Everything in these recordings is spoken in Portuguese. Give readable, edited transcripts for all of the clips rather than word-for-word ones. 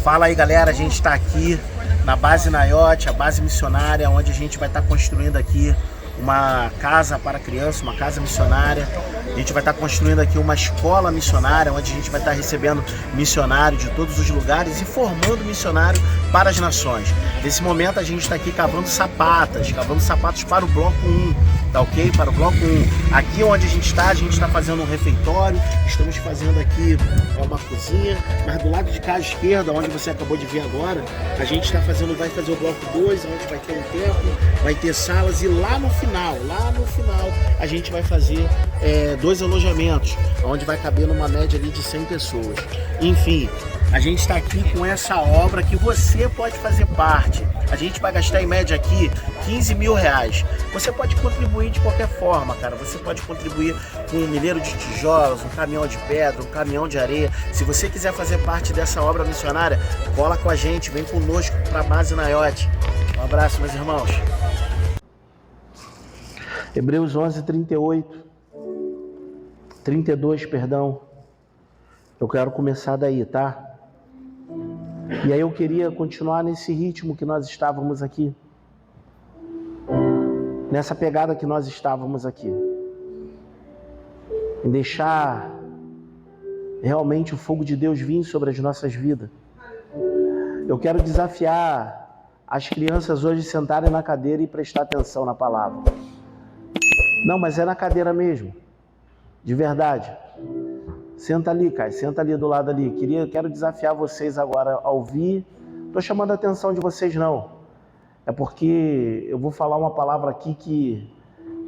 Fala aí, galera, a gente está aqui na base Nayote, a base missionária, onde a gente vai estar construindo aqui uma casa para crianças, uma casa missionária. A gente vai estar construindo aqui uma escola missionária, onde a gente vai estar recebendo missionários de todos os lugares e formando missionário para as nações. Nesse momento a gente está aqui cavando sapatos para o bloco 1, tá ok? Para o bloco 1. Aqui onde a gente está fazendo um refeitório, estamos fazendo aqui uma cozinha, mas do lado de cá à esquerda, onde você acabou de ver agora, a gente vai fazer o bloco 2, onde vai ter um templo, vai ter salas, e lá no final, a gente vai fazer 2 alojamentos, onde vai caber numa média ali de 100 pessoas. Enfim, a gente está aqui com essa obra que você pode fazer parte. A gente vai gastar em média aqui 15 mil reais. Você pode contribuir de qualquer forma, cara. Você pode contribuir com um milheiro de tijolos, um caminhão de pedra, um caminhão de areia. Se você quiser fazer parte dessa obra missionária, cola com a gente, vem conosco para a base Nayote. Um abraço, meus irmãos. Hebreus 32, perdão. Eu quero começar daí, tá? E aí eu queria continuar nesse ritmo que nós estávamos aqui. Nessa pegada que nós estávamos aqui. Em deixar realmente o fogo de Deus vir sobre as nossas vidas. Eu quero desafiar as crianças hoje sentarem na cadeira e prestar atenção na palavra. Não, mas é na cadeira mesmo. De verdade. Senta ali, Kai, senta ali do lado ali. Quero desafiar vocês agora a ouvir. Estou chamando a atenção de vocês não. É porque eu vou falar uma palavra aqui que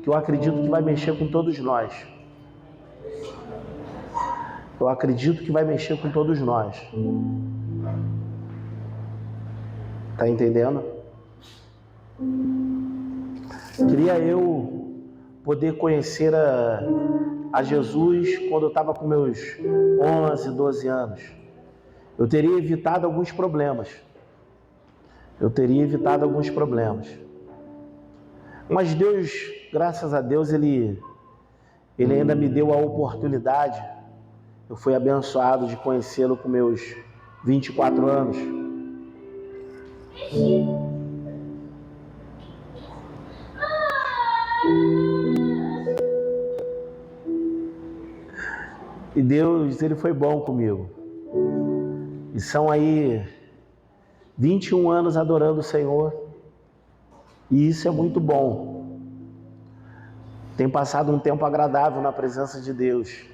eu acredito que vai mexer com todos nós. Eu acredito que vai mexer com todos nós. Tá entendendo? Queria eu poder conhecer a Jesus quando eu estava com meus 11, 12 anos. Eu teria evitado alguns problemas. Mas Deus, graças a Deus, Ele ainda me deu a oportunidade. Eu fui abençoado de conhecê-lo com meus 24 anos. E Deus, Ele foi bom comigo. E são aí 21 anos adorando o Senhor. E isso é muito bom. Tenho passado um tempo agradável na presença de Deus.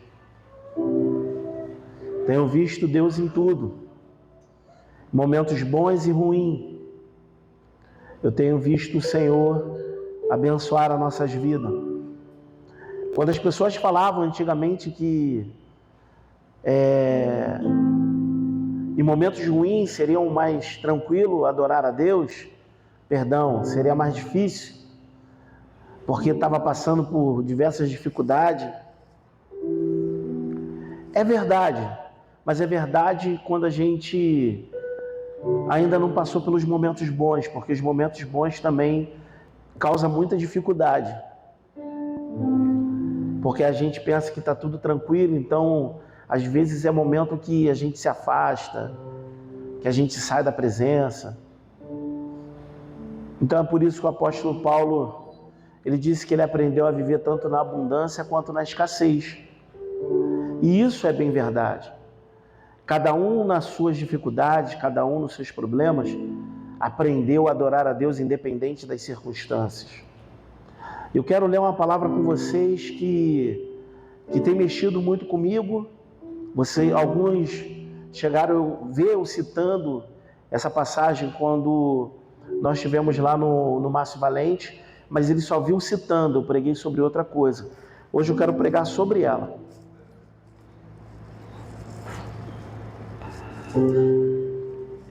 Tenho visto Deus em tudo. Momentos bons e ruins. Eu tenho visto o Senhor abençoar as nossas vidas. Quando as pessoas falavam antigamente que em momentos ruins seriam mais tranquilo adorar a Deus, seria mais difícil, porque estava passando por diversas dificuldades. É verdade, mas é verdade quando a gente ainda não passou pelos momentos bons, porque os momentos bons também causam muita dificuldade. Porque a gente pensa que está tudo tranquilo, então às vezes é momento que a gente se afasta, que a gente sai da presença. Então é por isso que o apóstolo Paulo, ele disse que ele aprendeu a viver tanto na abundância quanto na escassez. E isso é bem verdade. Cada um nas suas dificuldades, cada um nos seus problemas, aprendeu a adorar a Deus independente das circunstâncias. Eu quero ler uma palavra com vocês que tem mexido muito comigo. Alguns chegaram a ver eu citando essa passagem quando nós estivemos lá no Márcio Valente, mas ele só viu citando, eu preguei sobre outra coisa. Hoje eu quero pregar sobre ela.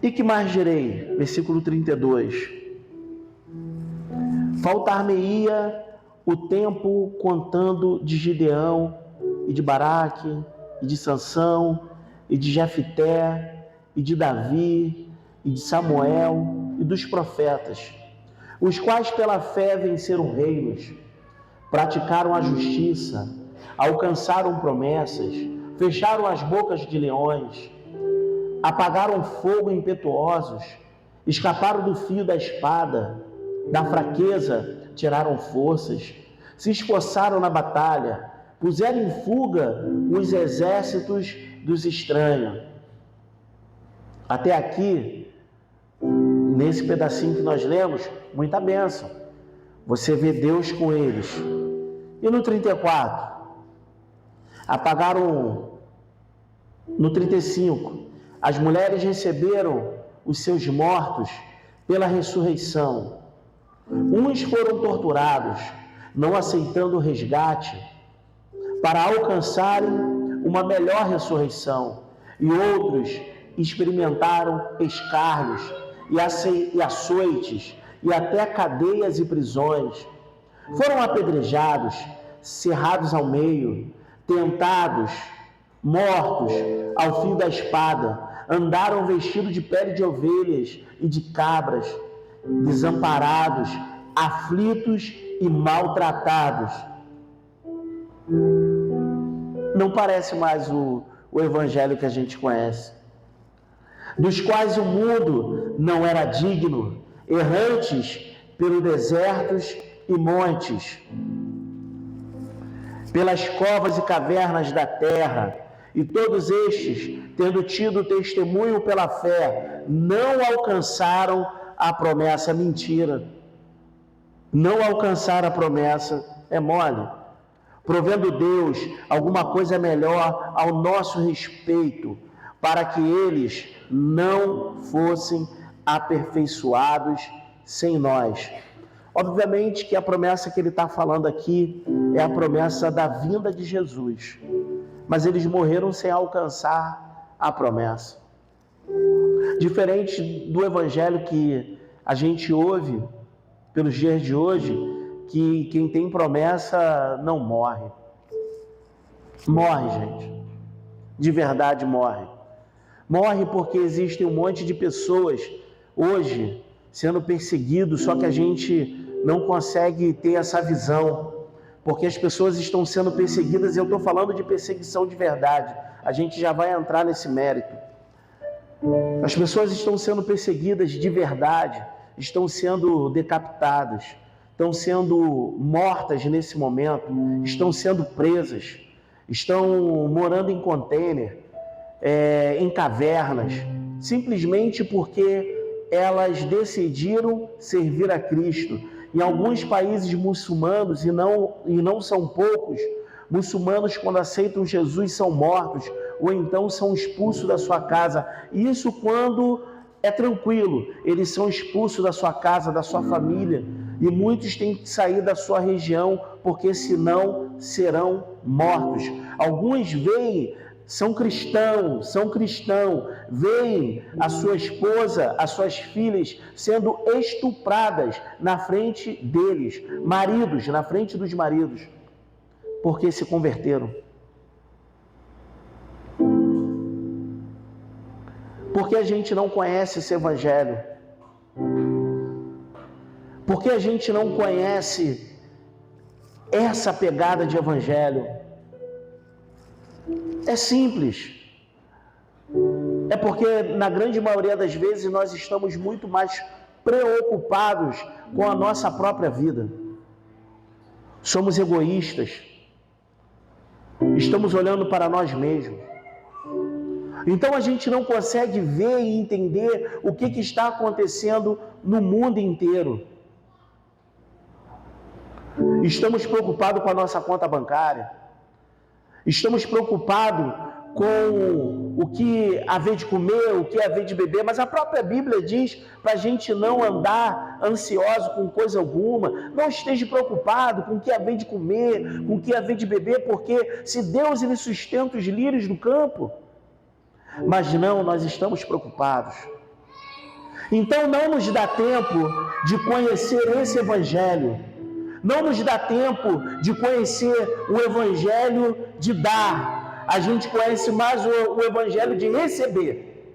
E que mais direi? Versículo 32. Faltar-me-ia o tempo contando de Gideão e de Baraque, e de Sansão, e de Jefité, e de Davi, e de Samuel, e dos profetas, os quais pela fé venceram reinos, praticaram a justiça, alcançaram promessas, fecharam as bocas de leões, apagaram fogo impetuosos, escaparam do fio da espada, da fraqueza tiraram forças, se esforçaram na batalha, puseram em fuga os exércitos dos estranhos. Até aqui, nesse pedacinho que nós lemos, muita bênção. Você vê Deus com eles. E no 34? Apagaram. No 35, as mulheres receberam os seus mortos pela ressurreição. Uns foram torturados, não aceitando o resgate, para alcançarem uma melhor ressurreição, e outros experimentaram escárnios e açoites, e até cadeias e prisões. Foram apedrejados, cerrados ao meio, tentados, mortos ao fio da espada, andaram vestidos de pele de ovelhas e de cabras, desamparados, aflitos e maltratados. Não parece mais o evangelho que a gente conhece, dos quais o mundo não era digno, errantes pelos desertos e montes, pelas covas e cavernas da terra, e todos estes, tendo tido testemunho pela fé, não alcançaram a promessa. Mentira. Não alcançar a promessa é mole. Provendo Deus alguma coisa melhor ao nosso respeito, para que eles não fossem aperfeiçoados sem nós. Obviamente que a promessa que ele está falando aqui é a promessa da vinda de Jesus. Mas eles morreram sem alcançar a promessa. Diferente do evangelho que a gente ouve pelos dias de hoje, que quem tem promessa não morre. Morre, gente. De verdade morre. Morre porque existe um monte de pessoas hoje sendo perseguidos, só que a gente não consegue ter essa visão. Porque as pessoas estão sendo perseguidas, e eu estou falando de perseguição de verdade. A gente já vai entrar nesse mérito. As pessoas estão sendo perseguidas de verdade, estão sendo decapitadas, estão sendo mortas nesse momento, estão sendo presas, estão morando em container, em cavernas, simplesmente porque elas decidiram servir a Cristo. Em alguns países muçulmanos, e não são poucos, muçulmanos, quando aceitam Jesus, são mortos, ou então são expulsos da sua casa. Isso quando é tranquilo, eles são expulsos da sua casa, da sua família, e muitos têm que sair da sua região, porque senão serão mortos. Alguns veem, são cristãos, veem a sua esposa, as suas filhas sendo estupradas na frente deles, maridos, na frente dos maridos, porque se converteram. Porque a gente não conhece esse evangelho. Porque a gente não conhece essa pegada de evangelho. É simples. É porque na grande maioria das vezes nós estamos muito mais preocupados com a nossa própria vida. Somos egoístas. Estamos olhando para nós mesmos. Então a gente não consegue ver e entender o que está acontecendo no mundo inteiro. Estamos preocupados com a nossa conta bancária. Estamos preocupados com o que haver de comer, o que haver de beber, mas a própria Bíblia diz para a gente não andar ansioso com coisa alguma, não esteja preocupado com o que haver de comer, com o que haver de beber, porque se Deus ele sustenta os lírios do campo. Mas não, nós estamos preocupados. Então não nos dá tempo de conhecer esse evangelho. Não nos dá tempo de conhecer o evangelho de dar. A gente conhece mais o evangelho de receber.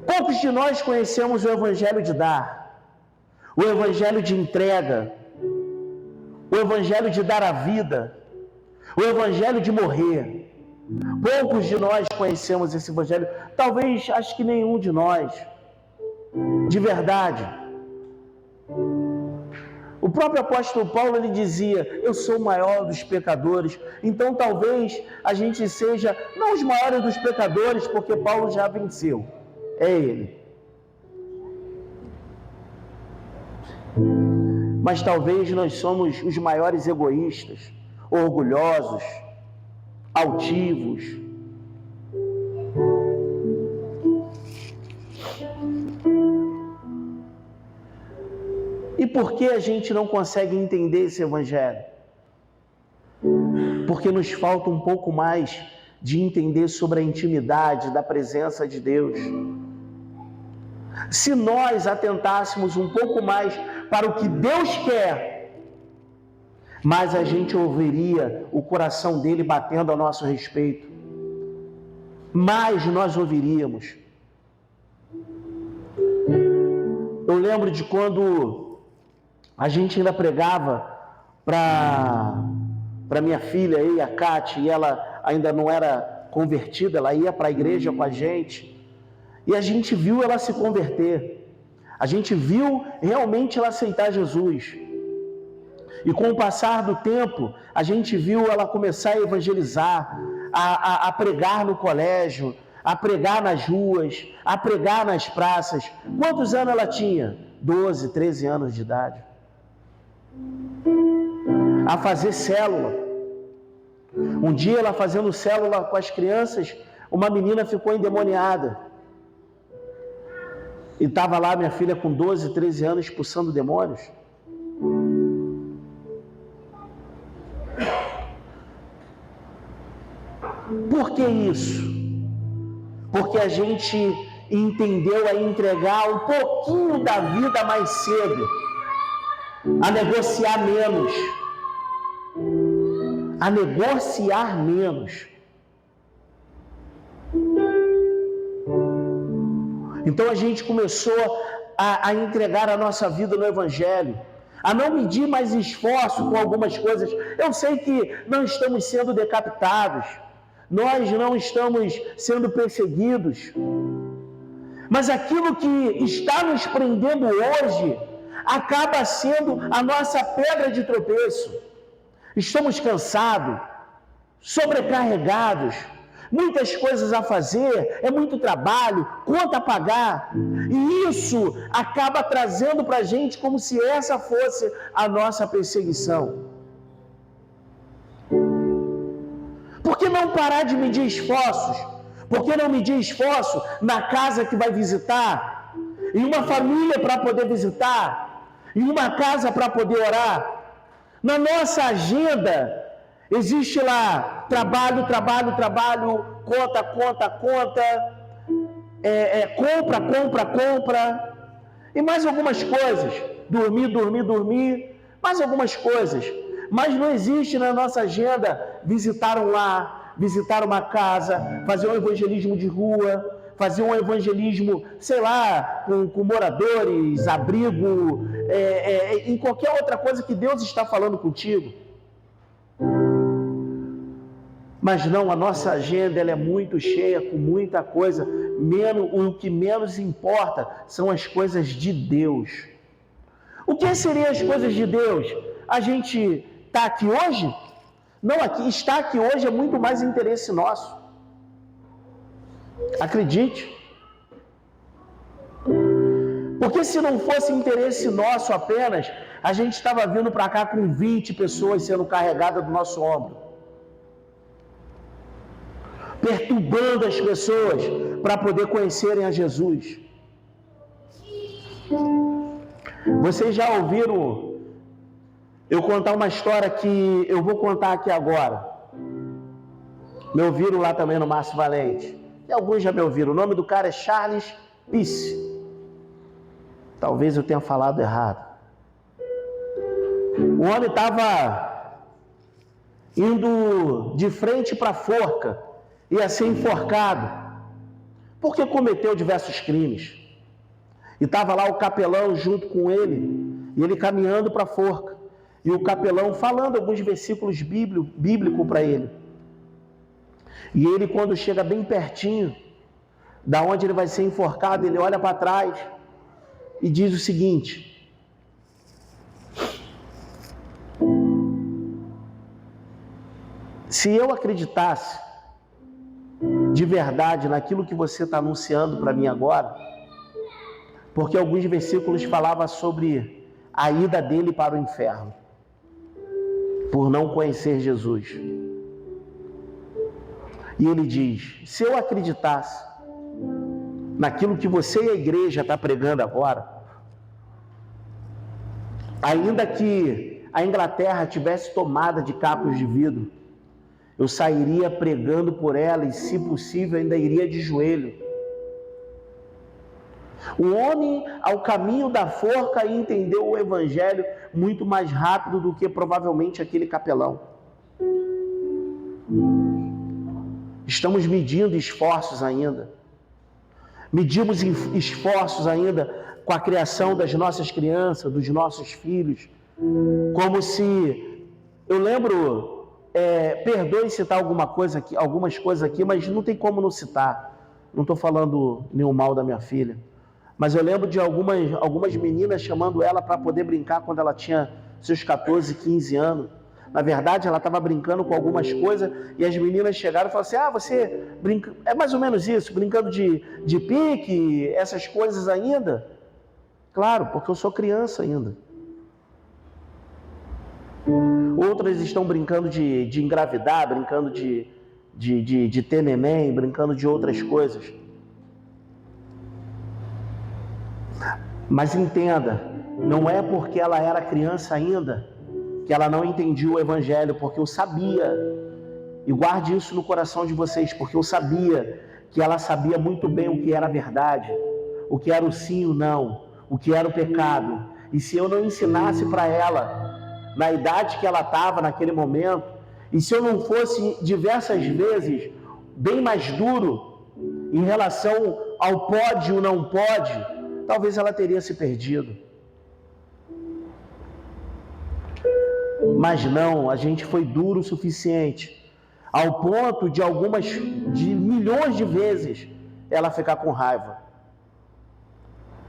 Poucos de nós conhecemos o evangelho de dar, o evangelho de entrega, o evangelho de dar a vida, o evangelho de morrer. Poucos de nós conhecemos esse evangelho, talvez acho que nenhum de nós, de verdade. O próprio apóstolo Paulo, ele dizia: eu sou o maior dos pecadores. Então talvez a gente seja, não os maiores dos pecadores, porque Paulo já venceu, é ele. Mas talvez nós somos os maiores egoístas, orgulhosos, altivos. E por que a gente não consegue entender esse evangelho? Porque nos falta um pouco mais de entender sobre a intimidade da presença de Deus. Se nós atentássemos um pouco mais para o que Deus quer, mais a gente ouviria o coração dele batendo a nosso respeito. Mais nós ouviríamos. Eu lembro de quando a gente ainda pregava para minha filha aí, a Kate, e ela ainda não era convertida, ela ia para a igreja com a gente, e a gente viu ela se converter, a gente viu realmente ela aceitar Jesus, e com o passar do tempo, a gente viu ela começar a evangelizar, a pregar no colégio, a pregar nas ruas, a pregar nas praças. Quantos anos ela tinha? 12, 13 anos de idade. A fazer célula. Um dia ela fazendo célula com as crianças, uma menina ficou endemoniada. E estava lá minha filha com 12, 13 anos expulsando demônios. Por que isso? Porque a gente entendeu a entregar um pouquinho da vida mais cedo, a negociar menos. A negociar menos. Então a gente começou a entregar a nossa vida no Evangelho, a não medir mais esforço com algumas coisas. Eu sei que não estamos sendo decapitados, nós não estamos sendo perseguidos, mas aquilo que está nos prendendo hoje acaba sendo a nossa pedra de tropeço. Estamos cansados, sobrecarregados, muitas coisas a fazer, é muito trabalho, conta a pagar, e isso acaba trazendo para a gente como se essa fosse a nossa perseguição. Por que não parar de medir esforços? Por que não medir esforço na casa que vai visitar, em uma família para poder visitar, em uma casa para poder orar? Na nossa agenda existe lá trabalho, conta, compra, e mais algumas coisas, dormir, mais algumas coisas. Mas não existe na nossa agenda visitar um lar, visitar uma casa, fazer um evangelismo de rua, fazer um evangelismo, sei lá, com moradores, abrigo, em qualquer outra coisa que Deus está falando contigo. Mas não, a nossa agenda ela é muito cheia, com muita coisa. O que menos importa são as coisas de Deus. O que seriam as coisas de Deus? A gente está aqui hoje? Não, estar aqui hoje é muito mais interesse nosso. Acredite. Porque se não fosse interesse nosso apenas, a gente estava vindo para cá com 20 pessoas sendo carregadas do nosso ombro, perturbando as pessoas para poder conhecerem a Jesus. Vocês já ouviram eu contar uma história que eu vou contar aqui agora? Me ouviram lá também no Márcio Valente. E alguns já me ouviram. O nome do cara é Charles Pisse. Talvez eu tenha falado errado. O homem estava indo de frente para a forca, ia ser enforcado, porque cometeu diversos crimes. E estava lá o capelão junto com ele, e ele caminhando para a forca, e o capelão falando alguns versículos bíblicos para ele. E ele, quando chega bem pertinho da onde ele vai ser enforcado, ele olha para trás e diz o seguinte: se eu acreditasse de verdade naquilo que você está anunciando para mim agora, porque alguns versículos falavam sobre a ida dele para o inferno, por não conhecer Jesus. E ele diz: se eu acreditasse naquilo que você e a igreja está pregando agora, ainda que a Inglaterra tivesse tomada de cacos de vidro, eu sairia pregando por ela e, se possível, ainda iria de joelho. O homem ao caminho da forca entendeu o evangelho muito mais rápido do que provavelmente aquele capelão. Estamos medindo esforços ainda. Medimos esforços ainda com a criação das nossas crianças, dos nossos filhos. Como se... Eu lembro... perdoe citar algumas coisas aqui, mas não tem como não citar. Não estou falando nenhum mal da minha filha. Mas eu lembro de algumas meninas chamando ela para poder brincar quando ela tinha seus 14, 15 anos. Na verdade, ela estava brincando com algumas coisas e as meninas chegaram e falaram assim: você brinca... É mais ou menos isso, brincando de pique, essas coisas ainda. Claro, porque eu sou criança ainda. Outras estão brincando de engravidar, brincando de ter neném, brincando de outras coisas. Mas entenda, não é porque ela era criança ainda que ela não entendia o evangelho, porque eu sabia, e guarde isso no coração de vocês, porque eu sabia que ela sabia muito bem o que era a verdade, o que era o sim e o não, o que era o pecado. E se eu não ensinasse para ela, na idade que ela estava naquele momento, e se eu não fosse diversas vezes bem mais duro em relação ao pode ou não pode, talvez ela teria se perdido. Mas não, a gente foi duro o suficiente, ao ponto de milhões de vezes ela ficar com raiva.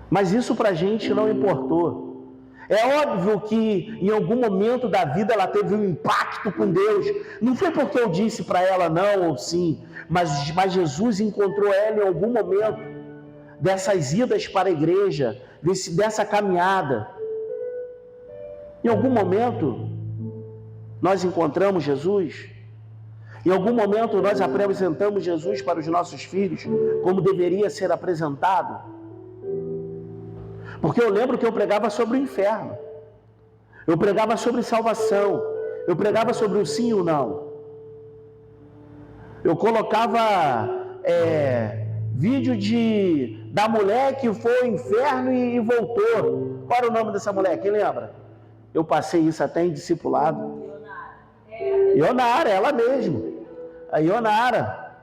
Mas isso pra gente não importou. É óbvio que em algum momento da vida ela teve um impacto com Deus. Não foi porque eu disse para ela não ou sim, mas Jesus encontrou ela em algum momento dessas idas para a igreja, dessa caminhada. Em algum momento nós encontramos Jesus. Em algum momento nós apresentamos Jesus para os nossos filhos como deveria ser apresentado. Porque eu lembro que eu pregava sobre o inferno, eu pregava sobre salvação, eu pregava sobre o sim e o não. Eu colocava vídeo da mulher que foi ao inferno e voltou. Qual era o nome dessa mulher? Quem lembra? Eu passei isso até em discipulado. Ionara, ela mesmo. A Ionara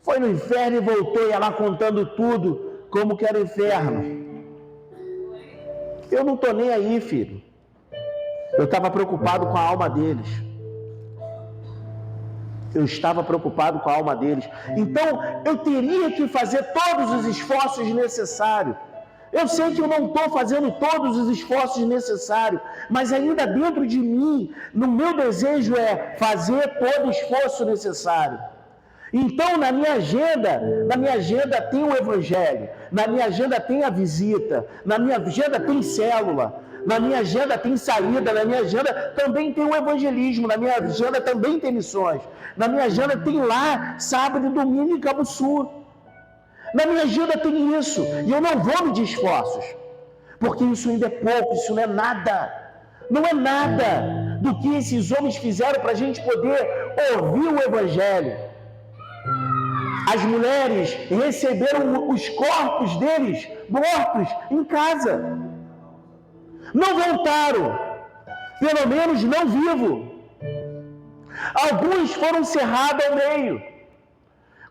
foi no inferno e voltou, e ela contando tudo, como que era o inferno. Eu não estou nem aí, filho. Eu estava preocupado com a alma deles. Eu estava preocupado com a alma deles. Então, eu teria que fazer todos os esforços necessários. Eu sei que eu não estou fazendo todos os esforços necessários, mas ainda dentro de mim, no meu desejo é fazer todo o esforço necessário. Então, na minha agenda tem o evangelho, na minha agenda tem a visita, na minha agenda tem célula, na minha agenda tem saída, na minha agenda também tem o evangelismo, na minha agenda também tem missões, na minha agenda tem lá, sábado e domingo em Cabo Sul. Na minha agenda tem isso, e eu não vou medir esforços, porque isso ainda é pouco, isso não é nada. Não é nada do que esses homens fizeram para a gente poder ouvir o evangelho. As mulheres receberam os corpos deles mortos em casa. Não voltaram, pelo menos não vivo. Alguns foram cerrados ao meio,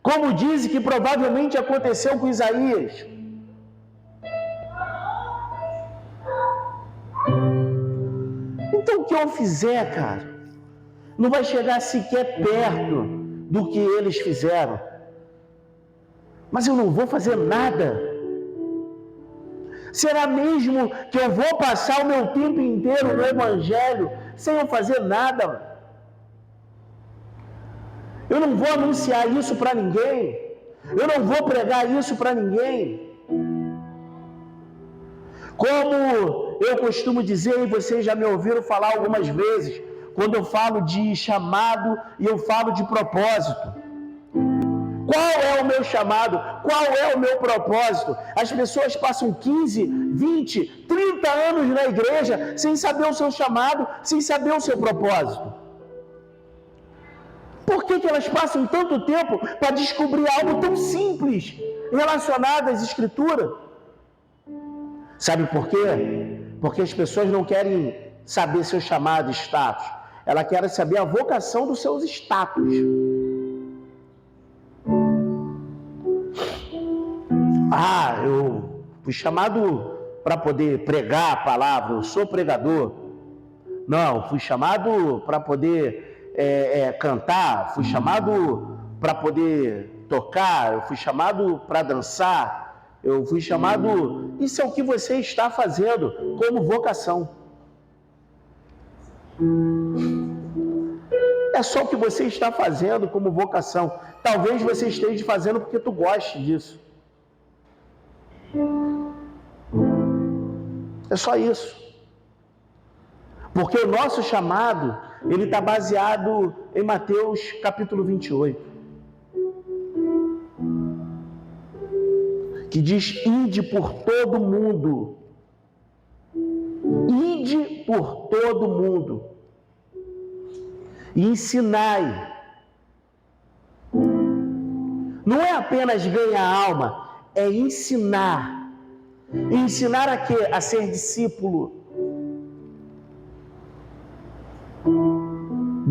como dizem que provavelmente aconteceu com Isaías. Então o que eu fizer, cara, não vai chegar sequer perto do que eles fizeram. Mas eu não vou fazer nada. Será mesmo que eu vou passar o meu tempo inteiro no Evangelho sem eu fazer nada? Eu não vou anunciar isso para ninguém. Eu não vou pregar isso para ninguém. Como eu costumo dizer, e vocês já me ouviram falar algumas vezes, quando eu falo de chamado e eu falo de propósito. Qual é o meu chamado? Qual é o meu propósito? As pessoas passam 15, 20, 30 anos na igreja sem saber o seu chamado, sem saber o seu propósito. Por que elas passam tanto tempo para descobrir algo tão simples relacionado às Escrituras? Sabe por quê? Porque as pessoas não querem saber seu chamado e status. Elas querem saber a vocação dos seus status. Eu fui chamado para poder pregar a palavra, eu sou pregador. Não, fui chamado para poder cantar, fui chamado para poder tocar, eu fui chamado para dançar, eu fui chamado... Isso é o que você está fazendo como vocação. É só o que você está fazendo como vocação. Talvez você esteja fazendo porque tu goste disso. É só isso. Porque o nosso chamado, ele está baseado em Mateus capítulo 28. Que diz, ide por todo mundo. Ide por todo mundo. E ensinai. Não é apenas ganhar alma, é ensinar. Ensinar a quê? A ser discípulo.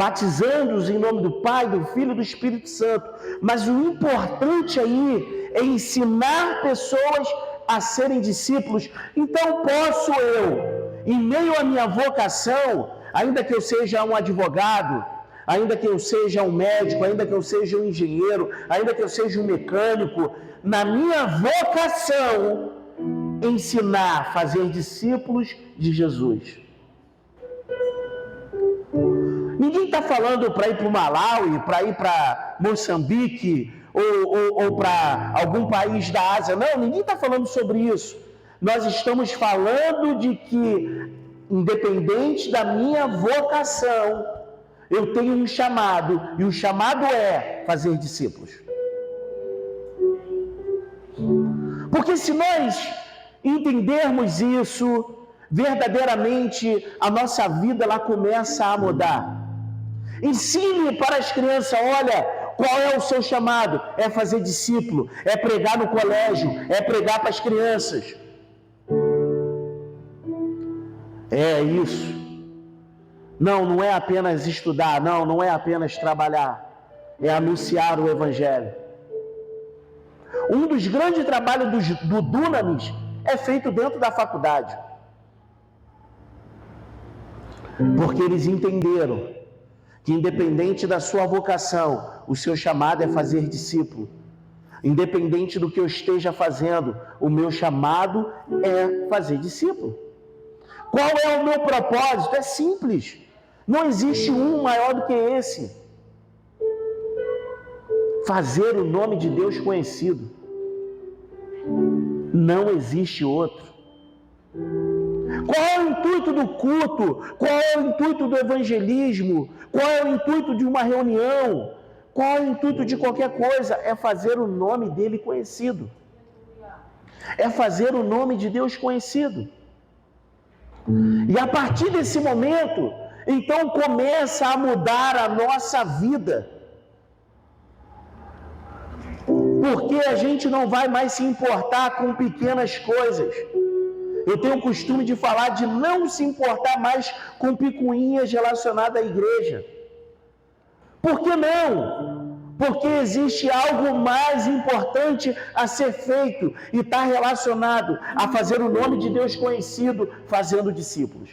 Batizando-os em nome do Pai, do Filho e do Espírito Santo. Mas o importante aí é ensinar pessoas a serem discípulos. Então posso eu, em meio à minha vocação, ainda que eu seja um advogado, ainda que eu seja um médico, ainda que eu seja um engenheiro, ainda que eu seja um mecânico, na minha vocação, ensinar, fazer discípulos de Jesus. Ninguém está falando para ir para o Malawi, para ir para Moçambique ou para algum país da Ásia. Não, ninguém está falando sobre isso. Nós estamos falando de que, independente da minha vocação, eu tenho um chamado, e o chamado é fazer discípulos. Porque se nós entendermos isso, verdadeiramente a nossa vida ela começa a mudar. Ensine para as crianças, olha, qual é o seu chamado? É fazer discípulo, é pregar no colégio, é pregar para as crianças. É isso. Não é apenas estudar, não é apenas trabalhar, é anunciar o Evangelho. Um dos grandes trabalhos do Dunamis é feito dentro da faculdade. Porque eles entenderam que independente da sua vocação, o seu chamado é fazer discípulo. Independente do que eu esteja fazendo, o meu chamado é fazer discípulo. Qual é o meu propósito? É simples. Não existe um maior do que esse. Fazer o nome de Deus conhecido. Não existe outro. Qual é o intuito do culto? Qual é o intuito do evangelismo? Qual é o intuito de uma reunião? Qual é o intuito de qualquer coisa? É fazer o nome dele conhecido. É fazer o nome de Deus conhecido. E a partir desse momento, então começa a mudar a nossa vida. Porque a gente não vai mais se importar com pequenas coisas. Eu tenho o costume de falar de não se importar mais com picuinhas relacionadas à igreja. Por que não? Porque existe algo mais importante a ser feito e está relacionado a fazer o nome de Deus conhecido, fazendo discípulos.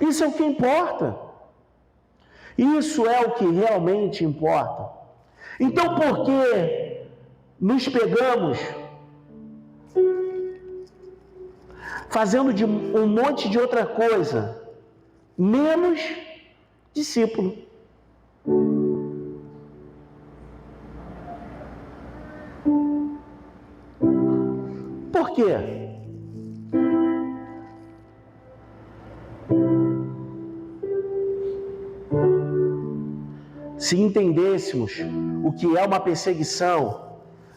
Isso é o que importa. Isso é o que realmente importa. Então, por que nos pegamos fazendo de um monte de outra coisa, menos discípulo? Por quê? Se entendêssemos o que é uma perseguição,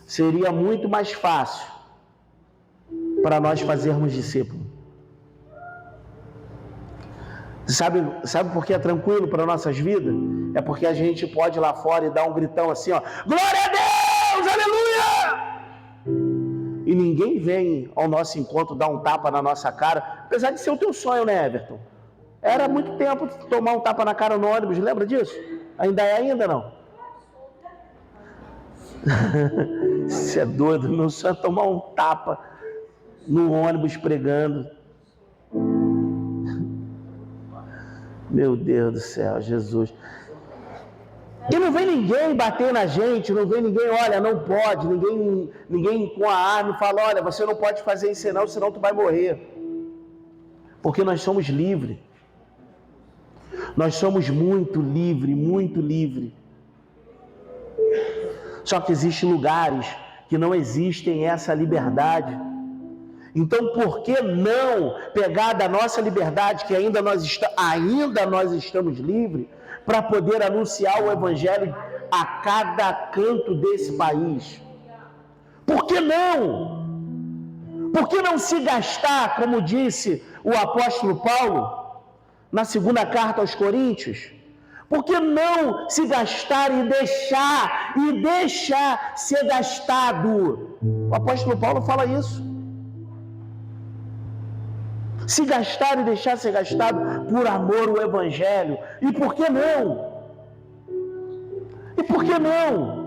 seria muito mais fácil para nós fazermos discípulo. Sabe por que é tranquilo para nossas vidas? É porque a gente pode ir lá fora e dar um gritão assim, ó, glória a Deus, aleluia! E ninguém vem ao nosso encontro dar um tapa na nossa cara, apesar de ser o teu sonho, né, Everton? Era muito tempo tomar um tapa na cara no ônibus, lembra disso? Ainda é, ainda não? Você é doido, não só tomar um tapa no ônibus pregando. Meu Deus do céu, Jesus. E não vem ninguém bater na gente, não vem ninguém, olha, não pode, ninguém com a arma fala, olha, você não pode fazer isso não, senão tu vai morrer. Porque nós somos livres. Nós somos muito livres, muito livres. Só que existem lugares que não existem essa liberdade. Então, por que não pegar da nossa liberdade, que ainda nós estamos livres, para poder anunciar o Evangelho a cada canto desse país? Por que não? Por que não se gastar, como disse o apóstolo Paulo, na segunda carta aos Coríntios? Por que não se gastar e deixar ser gastado? O apóstolo Paulo fala isso. Se gastar e deixar ser gastado por amor ao Evangelho. E por que não? E por que não?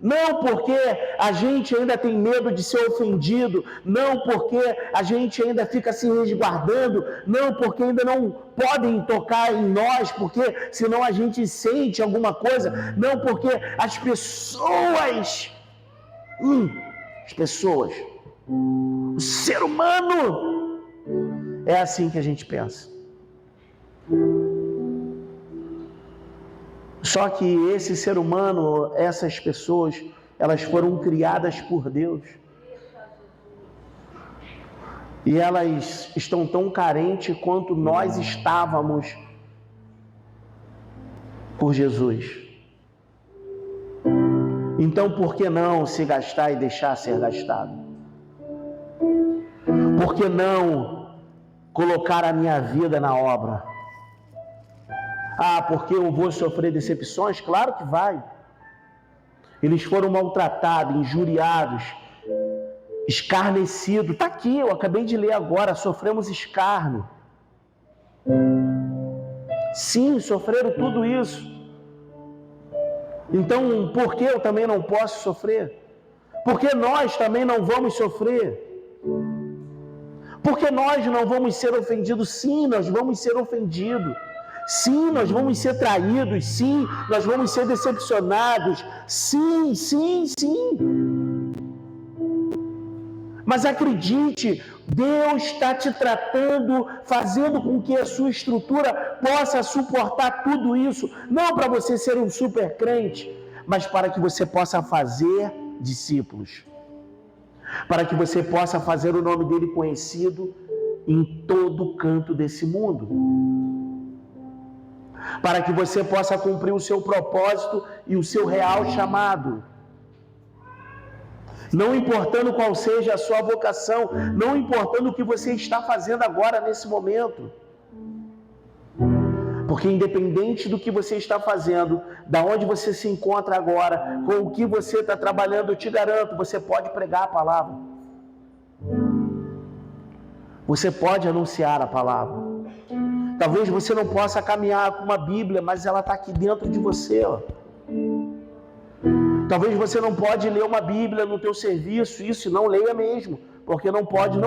Não porque a gente ainda tem medo de ser ofendido, não porque a gente ainda fica se resguardando, não porque ainda não podem tocar em nós, porque senão a gente sente alguma coisa, não porque as pessoas, o ser humano, é assim que a gente pensa. Só que esse ser humano, essas pessoas, elas foram criadas por Deus. E elas estão tão carentes quanto nós estávamos por Jesus. Então, por que não se gastar e deixar ser gastado? Por que não colocar a minha vida na obra? Ah, porque eu vou sofrer decepções? Claro que vai. Eles foram maltratados, injuriados, escarnecidos. Está aqui, eu acabei de ler agora, sofremos escárnio. Sim, sofreram tudo isso. Então, por que eu também não posso sofrer? Por que nós também não vamos sofrer? Porque nós não vamos ser ofendidos? Sim, nós vamos ser ofendidos. Sim, nós vamos ser traídos. Sim, nós vamos ser decepcionados. Sim, sim, sim. Mas acredite, Deus está te tratando, fazendo com que a sua estrutura possa suportar tudo isso. Não para você ser um super crente, mas para que você possa fazer discípulos. Para que você possa fazer o nome dele conhecido em todo canto desse mundo. Para que você possa cumprir o seu propósito e o seu real chamado. Não importando qual seja a sua vocação, não importando o que você está fazendo agora nesse momento. Porque independente do que você está fazendo, da onde você se encontra agora, com o que você está trabalhando, eu te garanto, você pode pregar a palavra. Você pode anunciar a palavra. Talvez você não possa caminhar com uma Bíblia, mas ela está aqui dentro de você, ó. Talvez você não pode ler uma Bíblia no teu serviço, isso, não leia mesmo, porque não pode,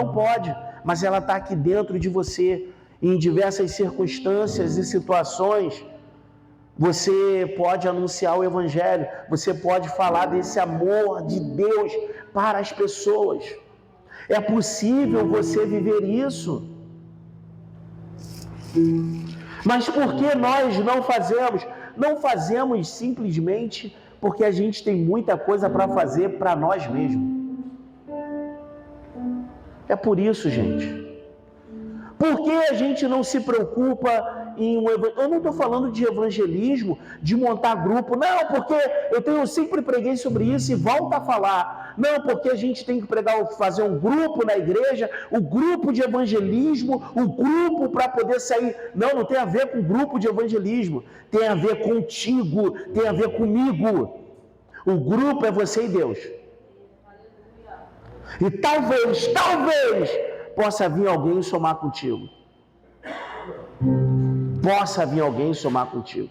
mas ela está aqui dentro de você, em diversas circunstâncias e situações, Você pode anunciar o Evangelho, você pode falar desse amor de Deus para as pessoas. É possível você viver isso. Mas por que nós não fazemos? Não fazemos simplesmente porque a gente tem muita coisa para fazer para nós mesmos. É por isso, gente. Por que a gente não se preocupa em eu não estou falando de evangelismo, de montar grupo, não, porque eu sempre preguei sobre isso e volto a falar. Não, porque a gente tem que fazer um grupo na igreja, o grupo de evangelismo, o grupo para poder sair. Não, não tem a ver com grupo de evangelismo, tem a ver contigo, tem a ver comigo. O grupo é você e Deus. E talvez, possa vir alguém somar contigo. Possa vir alguém somar contigo.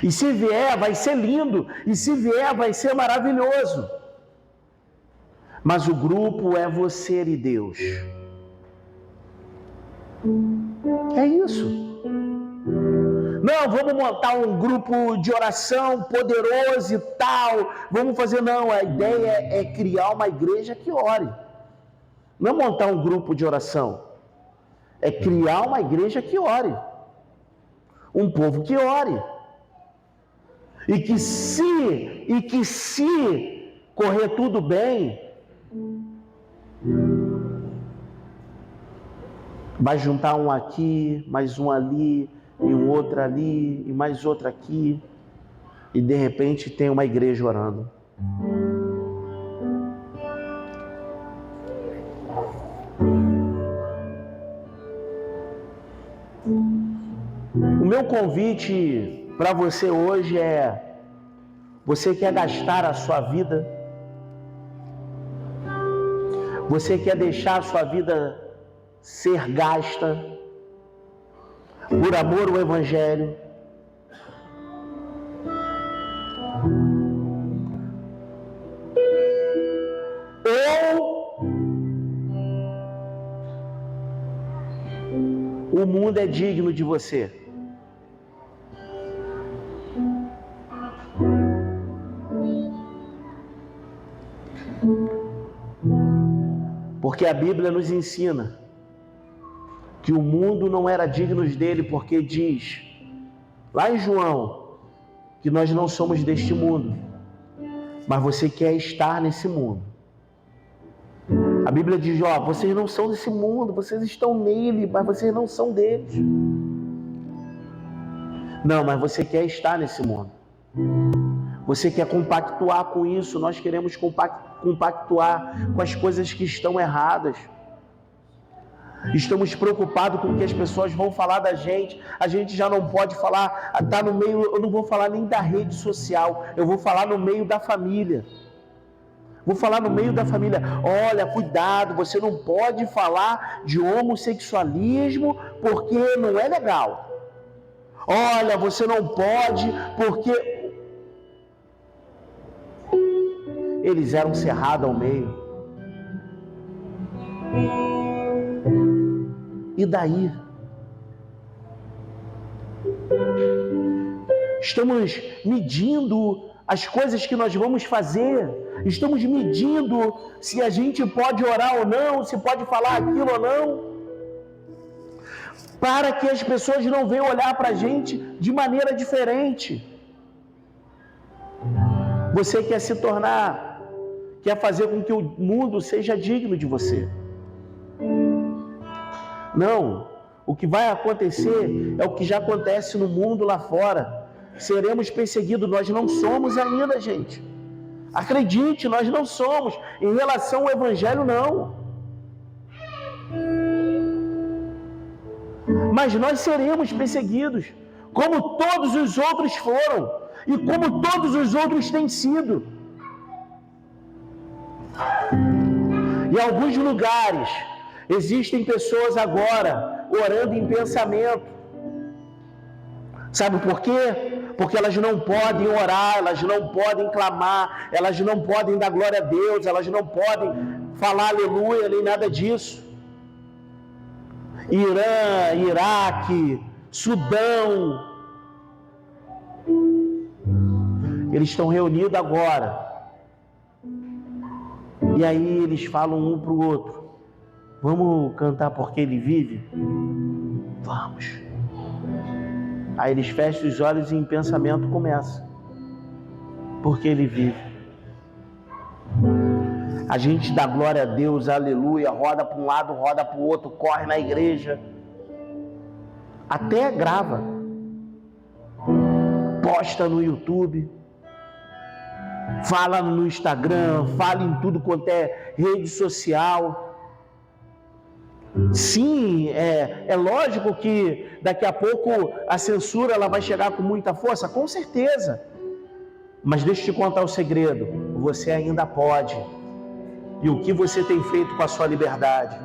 E se vier, vai ser lindo. E se vier, vai ser maravilhoso. Mas o grupo é você e Deus. É isso. Não, vamos montar um grupo de oração poderoso e tal. Vamos fazer, não. A ideia é criar uma igreja que ore. Não montar um grupo de oração. É criar uma igreja que ore. Um povo que ore. E que se correr tudo bem, vai juntar um aqui, mais um ali, e um outro ali, e mais outro aqui, e de repente tem uma igreja orando. O meu convite para você hoje é: você quer gastar a sua vida? Você quer deixar a sua vida ser gasta por amor ao Evangelho? Ou o mundo é digno de você? Porque a Bíblia nos ensina que o mundo não era digno dele, porque diz lá em João que nós não somos deste mundo, mas você quer estar nesse mundo. A Bíblia diz, vocês não são desse mundo, vocês estão nele, mas vocês não são deles. Não, mas você quer estar nesse mundo. Você quer compactuar com isso, nós queremos compactuar com as coisas que estão erradas. Estamos preocupados com o que as pessoas vão falar da gente. A gente já não pode falar, tá no meio, eu não vou falar nem da rede social, eu vou falar no meio da família. Vou falar no meio da família. Olha, cuidado, você não pode falar de homossexualismo porque não é legal. Olha, você não pode porque eles eram cerrados ao meio. E daí? Estamos medindo as coisas que nós vamos fazer. Estamos medindo se a gente pode orar ou não, se pode falar aquilo ou não. Para que as pessoas não venham olhar para a gente de maneira diferente. Você quer se tornar, quer fazer com que o mundo seja digno de você. Não, o que vai acontecer é o que já acontece no mundo lá fora. Seremos perseguidos, nós não somos ainda, gente. Acredite, nós não somos. Em relação ao Evangelho, não. Mas nós seremos perseguidos, como todos os outros foram, e como todos os outros têm sido. Em alguns lugares, existem pessoas agora orando em pensamento. Sabe por quê? Porque elas não podem orar, elas não podem clamar, elas não podem dar glória a Deus, elas não podem falar aleluia, nem nada disso. Irã, Iraque, Sudão, Eles estão reunidos agora. E aí eles falam um para o outro: vamos cantar Porque Ele Vive? Vamos. Aí eles fecham os olhos e em pensamento começa: Porque Ele vive. A gente dá glória a Deus, aleluia, roda para um lado, roda para o outro, corre na igreja, até grava, posta no YouTube, fala no Instagram, fala em tudo quanto é rede social. Sim, é lógico que daqui a pouco a censura ela vai chegar com muita força, com certeza. Mas deixa eu te contar o segredo: você ainda pode. E o que você tem feito com a sua liberdade?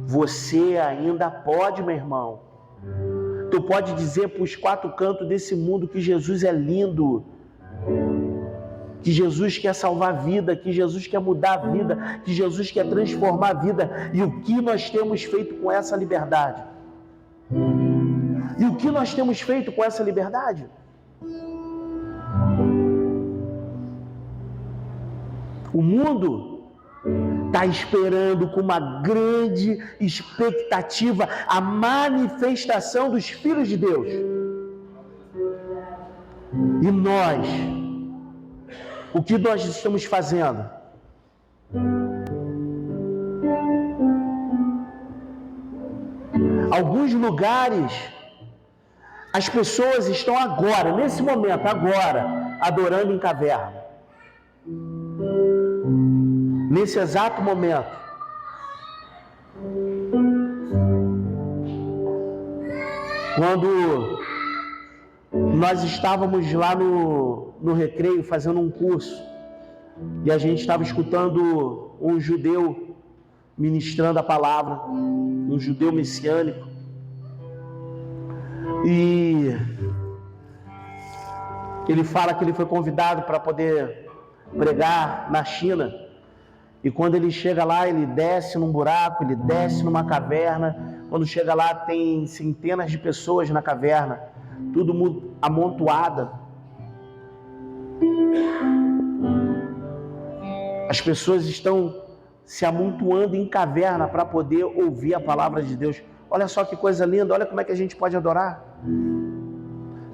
Você ainda pode, meu irmão. Tu pode dizer para os quatro cantos desse mundo que Jesus é lindo, que Jesus quer salvar a vida, que Jesus quer mudar a vida, que Jesus quer transformar a vida. E o que nós temos feito com essa liberdade? E o que nós temos feito com essa liberdade? O mundo está esperando com uma grande expectativa a manifestação dos filhos de Deus. E nós, o que nós estamos fazendo? Alguns lugares, as pessoas estão agora, nesse momento, agora, adorando em caverna. Nesse exato momento. Quando nós estávamos lá no recreio fazendo um curso, e a gente estava escutando um judeu ministrando a palavra, um judeu messiânico, e ele fala que ele foi convidado para poder pregar na China. E quando ele chega lá, ele desce num buraco, ele desce numa caverna. Quando chega lá, tem centenas de pessoas na caverna, tudo amontoada. As pessoas estão se amontoando em caverna para poder ouvir a palavra de Deus. Olha só que coisa linda, olha como é que a gente pode adorar.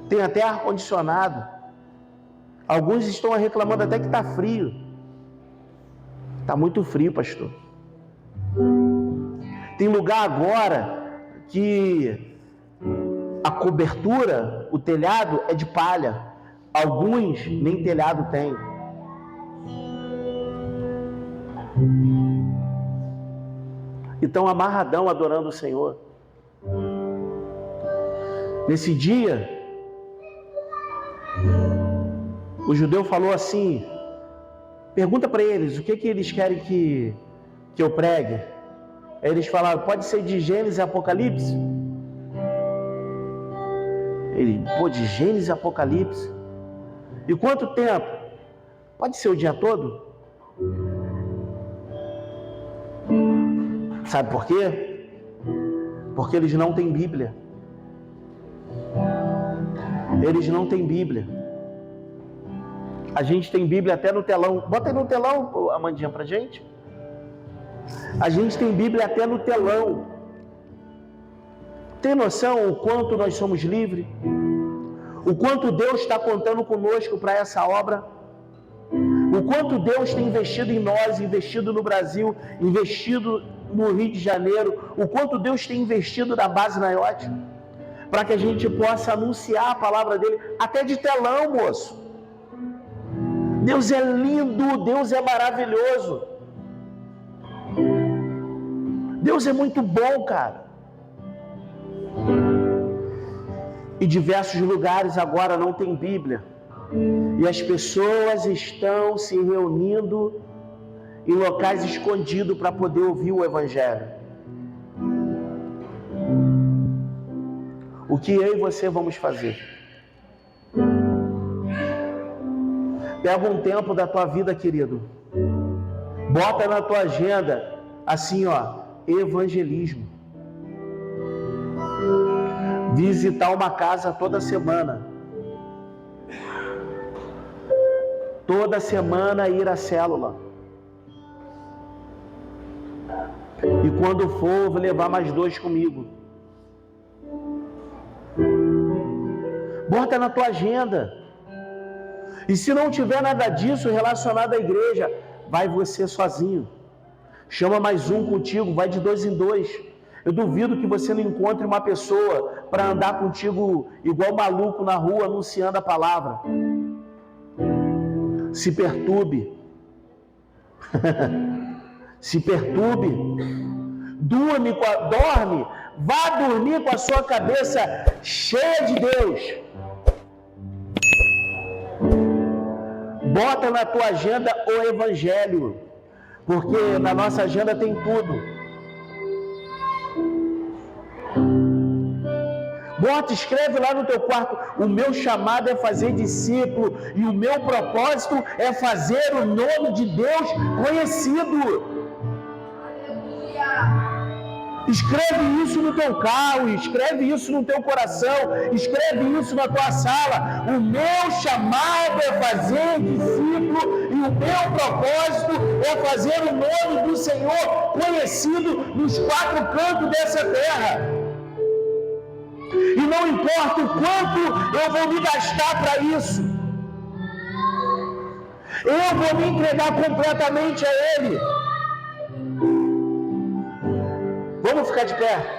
Tem até ar-condicionado. Alguns estão reclamando até que está frio. Está muito frio, pastor. Tem lugar agora que a cobertura, o telhado é de palha. Alguns nem telhado tem. E estão amarradão adorando o Senhor. Nesse dia, o judeu falou assim: pergunta para eles o que eles querem que eu pregue. Aí eles falaram: pode ser de Gênesis e Apocalipse? Ele: de Gênesis e Apocalipse? E quanto tempo? Pode ser o dia todo? Sabe por quê? Porque eles não têm Bíblia. Eles não têm Bíblia. A gente tem Bíblia até no telão. Bota aí no telão, Amandinha, pra gente. A gente tem Bíblia até no telão. Tem noção o quanto nós somos livres? O quanto Deus está contando conosco para essa obra? O quanto Deus tem investido em nós, investido no Brasil, investido no Rio de Janeiro? O quanto Deus tem investido na base Naiote? Para que a gente possa anunciar a palavra dele até de telão, moço. Deus é lindo, Deus é maravilhoso. Deus é muito bom, cara. E diversos lugares agora não tem Bíblia. E as pessoas estão se reunindo em locais escondidos para poder ouvir o Evangelho. O que eu e você vamos fazer? Pega um tempo da tua vida, querido. Bota na tua agenda assim, evangelismo. Visitar uma casa toda semana. Toda semana ir à célula. E quando for, vou levar mais 2 comigo. Bota na tua agenda. E se não tiver nada disso relacionado à igreja, vai você sozinho. Chama mais um contigo, vai de 2 em 2. Eu duvido que você não encontre uma pessoa para andar contigo igual maluco na rua anunciando a palavra. Se perturbe. Se perturbe. Dorme, vá dormir com a sua cabeça cheia de Deus. Bota na tua agenda o Evangelho, porque na nossa agenda tem tudo. Bota, escreve lá no teu quarto: o meu chamado é fazer discípulo e o meu propósito é fazer o nome de Deus conhecido. Escreve isso no teu carro, escreve isso no teu coração, escreve isso na tua sala. O meu chamado é fazer discípulo e o meu propósito é fazer o nome do Senhor conhecido nos 4 cantos dessa terra. E não importa o quanto eu vou me gastar para isso, eu vou me entregar completamente a Ele. Vamos ficar de pé.